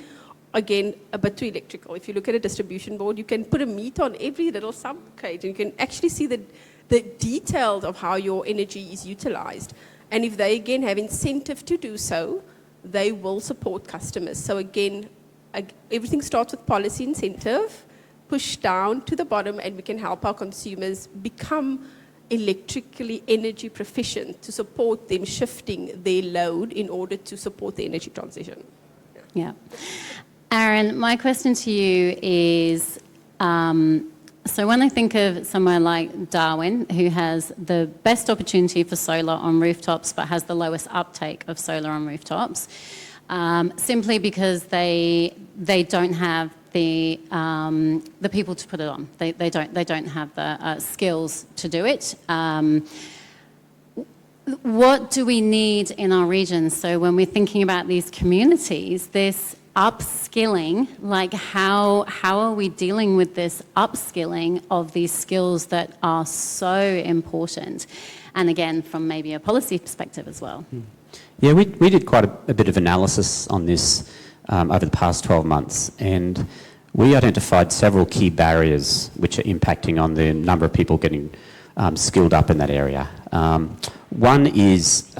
again, a bit too electrical. If you look at a distribution board, you can put a meter on every little subcage, and you can actually see the details of how your energy is utilized. And if they, again, have incentive to do so, they will support customers. So again, everything starts with policy incentive, push down to the bottom, and we can help our consumers become electrically energy proficient to support them shifting their load in order to support the energy transition. Yeah. Aaron, my question to you is, so when I think of somewhere like Darwin, who has the best opportunity for solar on rooftops but has the lowest uptake of solar on rooftops, simply because they don't have the people to put it on. They don't have the skills to do it. What do we need in our region? So when we're thinking about these communities, this upskilling, like how are we dealing with this upskilling of these skills that are so important? And again, from maybe a policy perspective as well. Yeah, we did quite a bit of analysis on this over the past 12 months, and we identified several key barriers which are impacting on the number of people getting skilled up in that area. One is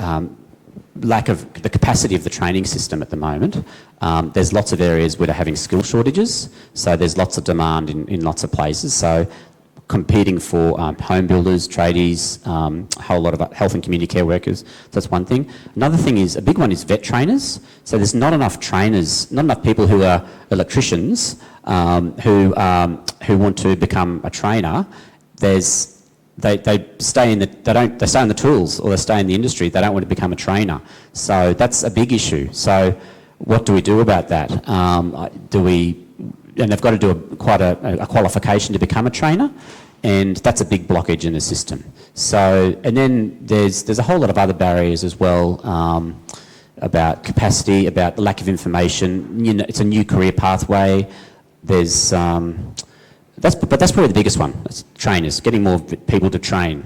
lack of the capacity of the training system at the moment. There's lots of areas where they're having skill shortages, so there's lots of demand in lots of places. So competing for home builders, tradies, a whole lot of health and community care workers. That's one thing. Another thing is, a big one is vet trainers. So there's not enough trainers, not enough people who are electricians who want to become a trainer. They stay in the tools, or they stay in the industry. They don't want to become a trainer. So that's a big issue. So what do we do about that? And they've got to do quite a qualification to become a trainer, and that's a big blockage in the system. So, and then there's a whole lot of other barriers as well, about capacity, about the lack of information. It's a new career pathway. There's that's probably the biggest one. It's trainers, getting more people to train.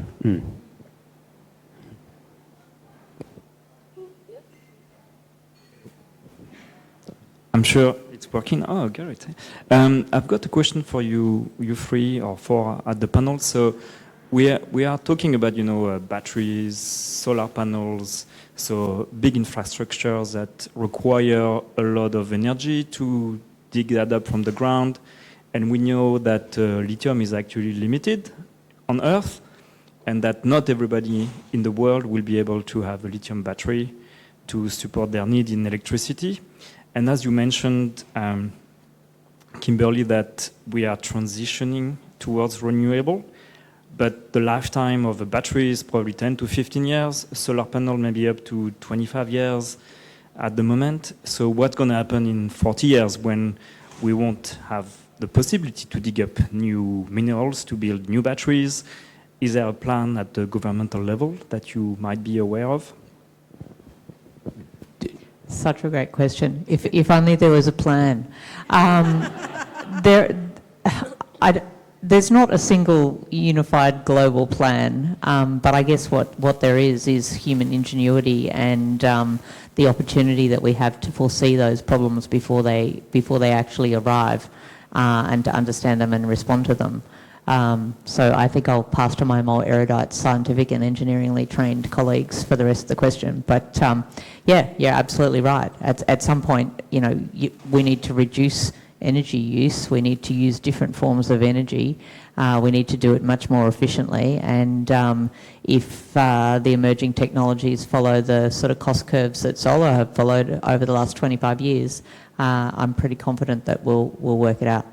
I'm sure it's working. Oh, great. I've got a question for you three or four at the panel. So we are talking about, batteries, solar panels, so big infrastructures that require a lot of energy to dig that up from the ground. And we know that lithium is actually limited on Earth, and that not everybody in the world will be able to have a lithium battery to support their need in electricity. And as you mentioned, Kimberly, that we are transitioning towards renewable. but the lifetime of a battery is probably 10 to 15 years. A solar panel maybe up to 25 years at the moment. So what's going to happen in 40 years when we won't have the possibility to dig up new minerals to build new batteries? Is there a plan at the governmental level that you might be aware of? Such a great question. If only there was a plan. There's not a single unified global plan, but I guess what there is human ingenuity and the opportunity that we have to foresee those problems before they actually arrive, and to understand them and respond to them. So I think I'll pass to my more erudite scientific and engineeringly trained colleagues for the rest of the question. But yeah, you're absolutely right. At some point, we need to reduce energy use. We need to use different forms of energy. We need to do it much more efficiently. And if the emerging technologies follow the sort of cost curves that solar have followed over the last 25 years, I'm pretty confident that we'll work it out.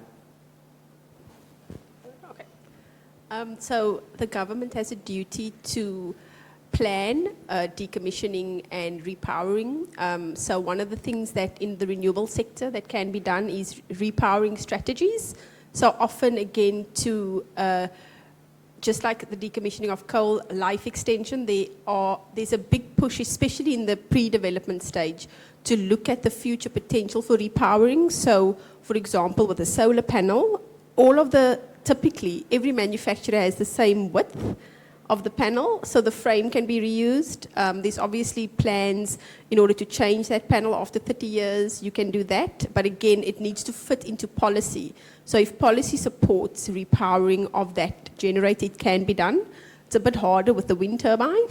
So the government has a duty to plan decommissioning and repowering. So one of the things that in the renewable sector that can be done is repowering strategies. So often again to, just like the decommissioning of coal, life extension, there's a big push, especially in the pre-development stage, to look at the future potential for repowering. So for example, with a solar panel, typically every manufacturer has the same width of the panel, so the frame can be reused. There's obviously plans in order to change that panel after 30 years, you can do that, but again, it needs to fit into policy. So if policy supports repowering of that generator, it can be done. It's a bit harder with the wind turbine.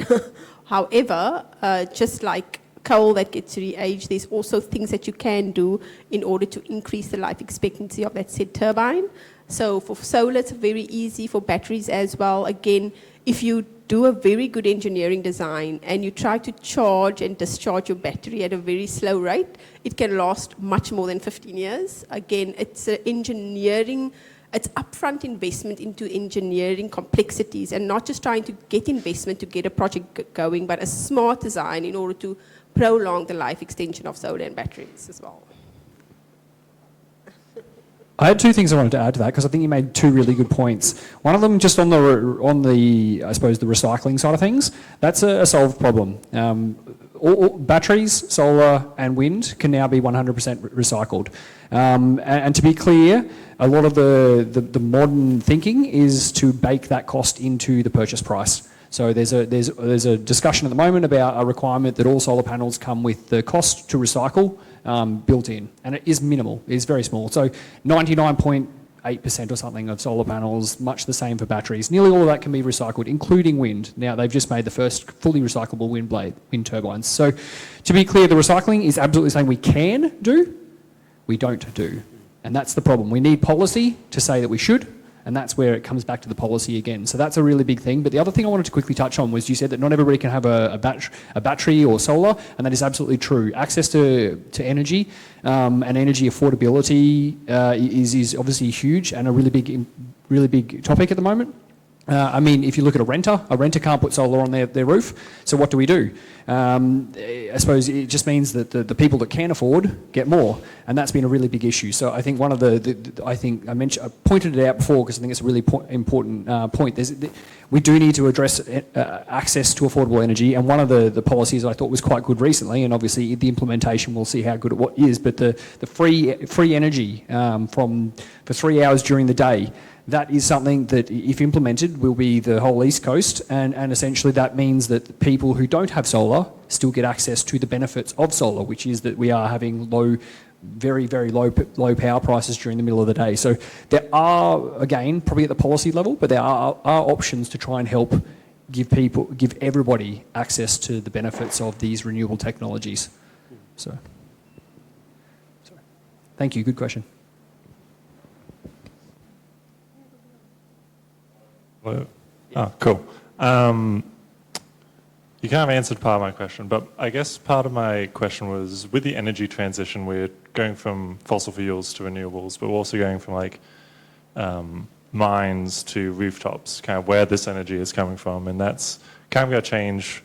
However, just like coal that gets re-aged, there's also things that you can do in order to increase the life expectancy of that said turbine. So for solar, it's very easy, for batteries as well. Again, if you do a very good engineering design and you try to charge and discharge your battery at a very slow rate, it can last much more than 15 years. Again, it's it's upfront investment into engineering complexities and not just trying to get investment to get a project going, but a smart design in order to prolong the life extension of solar and batteries as well. I had two things I wanted to add to that because I think you made two really good points. One of them just on the I suppose the recycling side of things. That's a solved problem. All batteries, solar and wind can now be 100% recycled. And to be clear, a lot of the modern thinking is to bake that cost into the purchase price. So there's a discussion at the moment about a requirement that all solar panels come with the cost to recycle built in, and it is minimal. It is very small. So 99.8% or something of solar panels, much the same for batteries. Nearly all of that can be recycled, including wind. Now they've just made the first fully recyclable wind turbines. So to be clear, the recycling is absolutely something we can do, we don't do, and that's the problem. We need policy to say that we should. And that's where it comes back to the policy again. So that's a really big thing. But the other thing I wanted to quickly touch on was you said that not everybody can have a battery or solar, and that is absolutely true. Access to energy and energy affordability is obviously huge and a really big topic at the moment. I mean, if you look at a renter can't put solar on their roof. So what do? I suppose it just means that the people that can afford get more, and that's been a really big issue. So I think one of I pointed it out before because I think it's a really important point. We do need to address access to affordable energy, and one of the policies I thought was quite good recently, and obviously the implementation we'll see how good it is, but the free energy for 3 hours during the day. That is something that, if implemented, will be the whole East Coast, and essentially that means that people who don't have solar still get access to the benefits of solar, which is that we are having very, very low power prices during the middle of the day. So there are, again, probably at the policy level, but there are options to try and help give everybody access to the benefits of these renewable technologies. So, thank you. Good question. Oh, cool. You kind of answered part of my question, but I guess part of my question was, with the energy transition, we're going from fossil fuels to renewables, but we're also going from mines to rooftops, kind of where this energy is coming from, and that's kind of going to change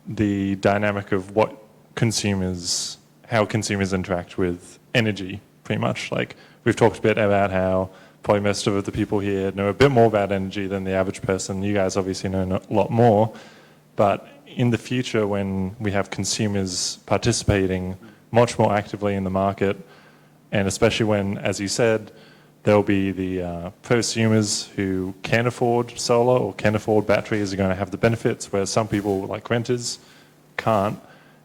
the dynamic of what consumers, how consumers interact with energy, pretty much. Like, we've talked a bit about how probably most of the people here know a bit more about energy than the average person. You guys obviously know a lot more, but in the future, when we have consumers participating much more actively in the market, and especially when, as you said, there'll be the prosumers who can afford solar or can afford batteries are going to have the benefits, whereas some people, like renters, can't.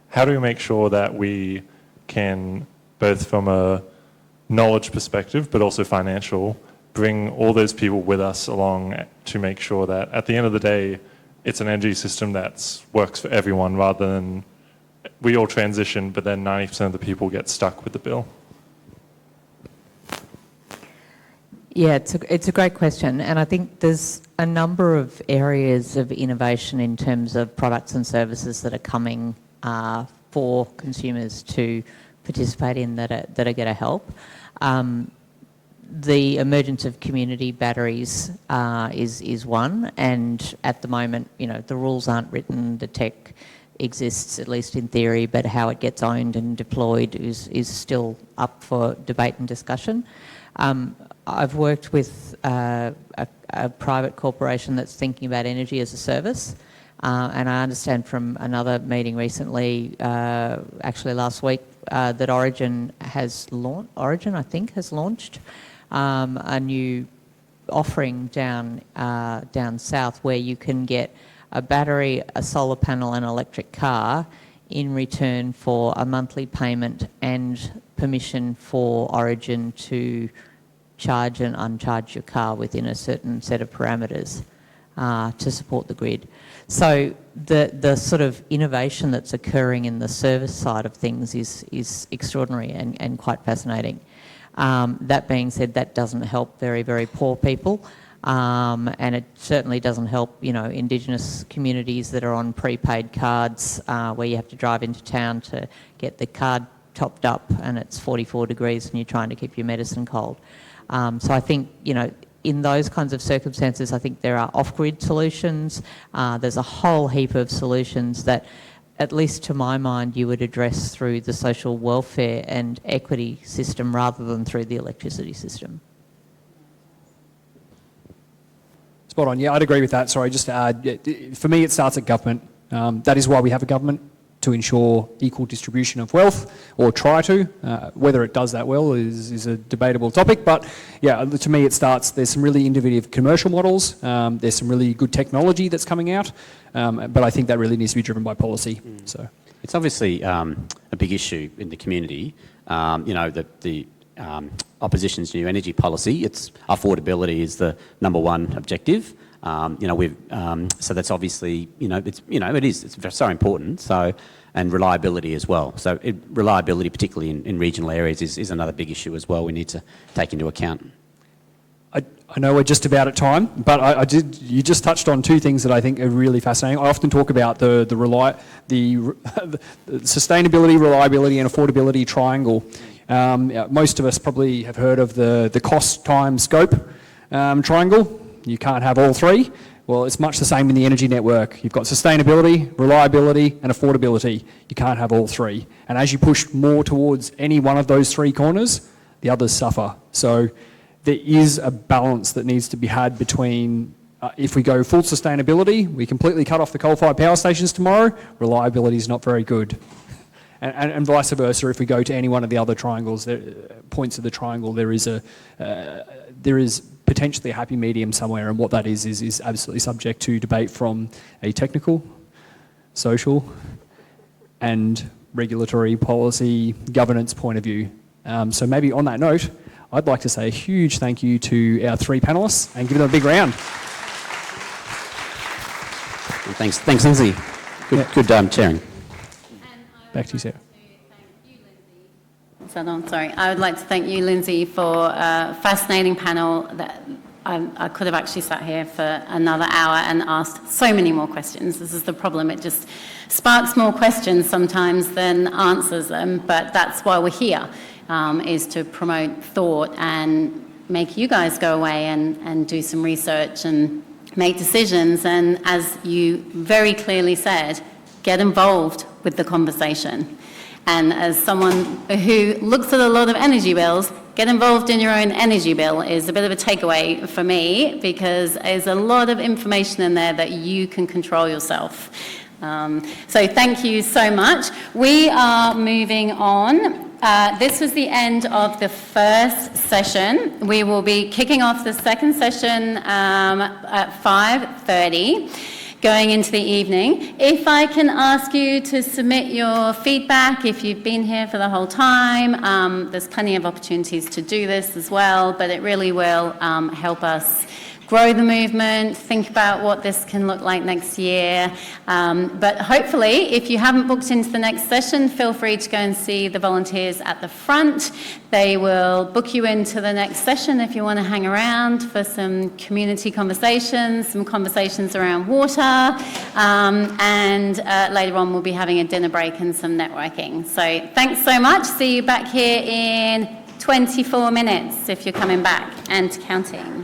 How do we make sure that we can, both from a knowledge perspective, but also financial, bring all those people with us along to make sure that at the end of the day, it's an energy system that works for everyone, rather than we all transition, but then 90% of the people get stuck with the bill? Yeah, it's a great question, and I think there's a number of areas of innovation in terms of products and services that are coming for consumers to participate in that are going to help. The emergence of community batteries is one, and at the moment, you know, the rules aren't written, the tech exists, at least in theory, but how it gets owned and deployed is still up for debate and discussion. I've worked with a private corporation that's thinking about energy as a service, and I understand from another meeting recently, actually last week, that Origin has launched a new offering down south where you can get a battery, a solar panel and an electric car in return for a monthly payment and permission for Origin to charge and uncharge your car within a certain set of parameters to support the grid. So the sort of innovation that's occurring in the service side of things is extraordinary and quite fascinating. That being said, that doesn't help very, very poor people, and it certainly doesn't help, you know, Indigenous communities that are on prepaid cards where you have to drive into town to get the card topped up and it's 44 degrees and you're trying to keep your medicine cold. So I think, you know, in those kinds of circumstances, I think there are off-grid solutions. There's a whole heap of solutions that, at least to my mind, you would address through the social welfare and equity system rather than through the electricity system. Spot on. Yeah, I'd agree with that. Sorry, just to add, for me, it starts at government. That is why we have a government, to ensure equal distribution of wealth, or try to. Whether it does that well is a debatable topic, but yeah, to me it starts, there's some really innovative commercial models, there's some really good technology that's coming out, but I think that really needs to be driven by policy. So it's obviously a big issue in the community. You know, the opposition's new energy policy, it's affordability is the number one objective. You know, so that's obviously, it's so important. So, and reliability as well. So reliability, particularly in regional areas, is another big issue as well we need to take into account. I know we're just about at time, but you just touched on two things that I think are really fascinating. I often talk about the sustainability, reliability and affordability triangle. Most of us probably have heard of the cost, time, scope triangle. You can't have all three. Well, it's much the same in the energy network. You've got sustainability, reliability, and affordability. You can't have all three. And as you push more towards any one of those three corners, the others suffer. So there is a balance that needs to be had between, if we go full sustainability, we completely cut off the coal-fired power stations tomorrow, reliability is not very good. And vice versa, if we go to any one of the other triangles, points of the triangle, there is potentially a happy medium somewhere, and what that is absolutely subject to debate from a technical, social, and regulatory policy governance point of view. So maybe on that note, I'd like to say a huge thank you to our three panellists and give them a big round. Thanks, Lindsay. Good chairing. Back to you, Sarah. Sorry, I would like to thank you, Lindsay, for a fascinating panel. That I could have actually sat here for another hour and asked so many more questions. This is the problem. It just sparks more questions sometimes than answers them, but that's why we're here, is to promote thought and make you guys go away and do some research and make decisions. And as you very clearly said, get involved with the conversation. And as someone who looks at a lot of energy bills, get involved in your own energy bill is a bit of a takeaway for me, because there's a lot of information in there that you can control yourself. So thank you so much. We are moving on. This was the end of the first session. We will be kicking off the second session at 5:30. Going into the evening. If I can ask you to submit your feedback if you've been here for the whole time, there's plenty of opportunities to do this as well, but it really will help us grow the movement, think about what this can look like next year. But hopefully, if you haven't booked into the next session, feel free to go and see the volunteers at the front. They will book you into the next session if you want to hang around for some community conversations, some conversations around water, and later on we'll be having a dinner break and some networking. So thanks so much. See you back here in 24 minutes if you're coming back and counting.